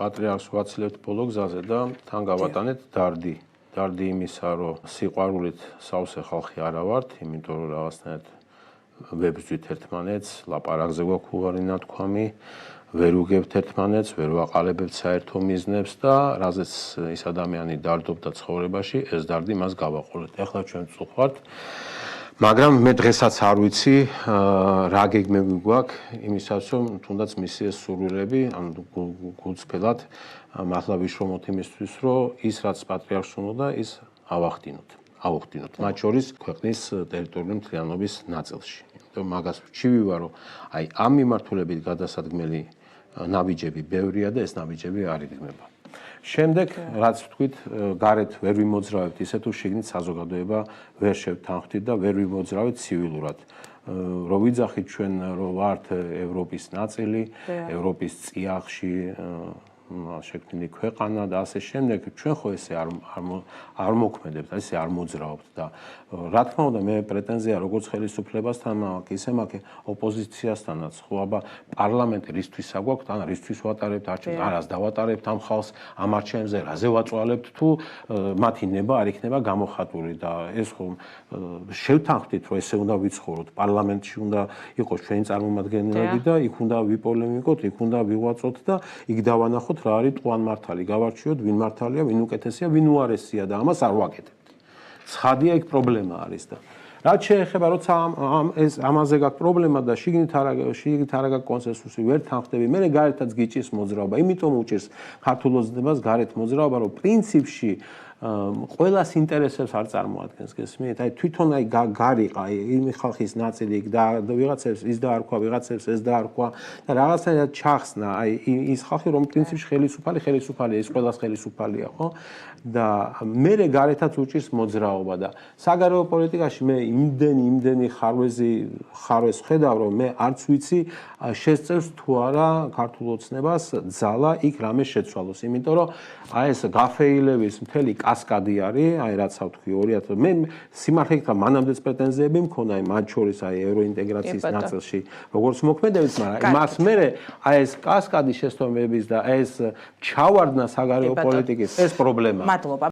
პატრიარქს ვაცლებთ ბოლო გზაზე და თან გავატანეთ დარდი. დარდი იმისა, რომ სიყვარულით სავსე ხალხი არა ვართ, იმიტომ რომ რაღაცნაირად ვებრძვით ერთმანეთს, ლაპარაკზე გვაქვს უარი ნათქვამი, ვერ უგებთ ერთმანეთს, ვერ ვაყალებებთ საერთო მიზნებს და რაზეც ის ადამიანი დარდობდა ცხოვრებაში, ეს დარდი მას გავაყოლეთ. ეხლა ჩვენ წუხართ. მაგრამ მე დღესაც არ ვიცი რა გეგმები გვაქვს იმისაც რომ თუნდაც მისი ეს სურვილები ანუ გულწრფელად მართლა ვიშრომოთ იმისთვის რომ ის რაც პატრიარქს უნდა ის ავახდინოთ მათ შორის ქვეყნის ტერიტორიული მთლიანობის ნაწილში იმიტომ მაგას ვჩივი ვარ რომ აი ამ მიმართულებით გადასადგმელი ნაბიჯები ბევრია და ეს ნაბიჯები არ იდგმება შემდეგ რაც ვთქვით გარეთ ვერ ვიმოძრავებთ ისე თუ შიგნით საზოგადოება ვერ შევთანხმდით და ვერ ვიმოძრავებთ ცივილურად რო ვიძახით ჩვენ რომ ვართ ევროპის ნაწილი ევროპის წიაღში შექმნილი ქვეყანა და ასე შემდეგ ჩვენ ხო ესე არ მოქმედებთ ესე არ მოძრაობთ და რა თქმა უნდა მე პრეტენზია როგორც ხელისუფლებასთან მაქვს ისე მაქვს ოპოზიციასთანაც ხო აბა პარლამენტი რისთვის აგვაქვს ან რისთვის ვატარებთ არჩევნებს არას დავატარებთ ამ ხალხს ამ არჩევნებზე რაზე ვაწვალებთ თუ მათი ნება არ იქნება გამოხატული და ეს ხო შევთანხმდით რომ ესე უნდა ვიცხოვროთ პარლამენტში უნდა იყოს ჩვენი წარმომადგენლები და იქ უნდა ვიპოლემიკოთ იქ უნდა ვიღვაწოთ და იქ დავანახოთ რა არის ტყუან მართალი გავარჩიოთ ვინ მართალია ვინ უკეთესია ვინ უარესია და ამას არ ვაკეთებთ ცხადია იქ პრობლემა არის და რაც შეეხება როცა ამაზე გაქვს პრობლემა და შიგნით არ გაქვს კონსენსუსი ვერ თანხდები მე გარეთაც გიჭირს მოძრაობა იმიტომ უჭირს ქართულ ოცნებას გარეთ მოძრაობა რომ პრინციპში ყველას ინტერესებს არ წარმოადგენს გესმით? აი თვითონ აი გარიყა იმ ხალხის ნაწილი და ვიღაცებს ის დაარქვა, ვიღაცებს ეს დაარქვა და რაღაცნაირად ჩახსნა აი ის ხალხი რომ პრინციპში ხელისუფალია, ის ყველას ხელისუფალია, ხო? და მე გარეთაც უჭირს მოძრაობა და საგარეო პოლიტიკაში მე იმდენი ხარვეს ხედავ რომ მე არც ვიცი შესწევს თუ არა ქართულ ოცნებას ძალა იქ რამე შეცვალოს, იმიტომ რომ აი ეს გაფეილების მთელი კასკადი არის, აი რაც ავთქვი 2000 მე სიმართლე გითხრა მანამდეც პრეტენზიები მქონდა აი მათ შორის აი ევროინტეგრაციის ნაწილში როგორც მოქმედებით, მაგრამ მას მე აი ეს კასკადი შესწავლების და ეს ჩავარდნა საგარეო პოლიტიკის ეს პრობლემა მადლობა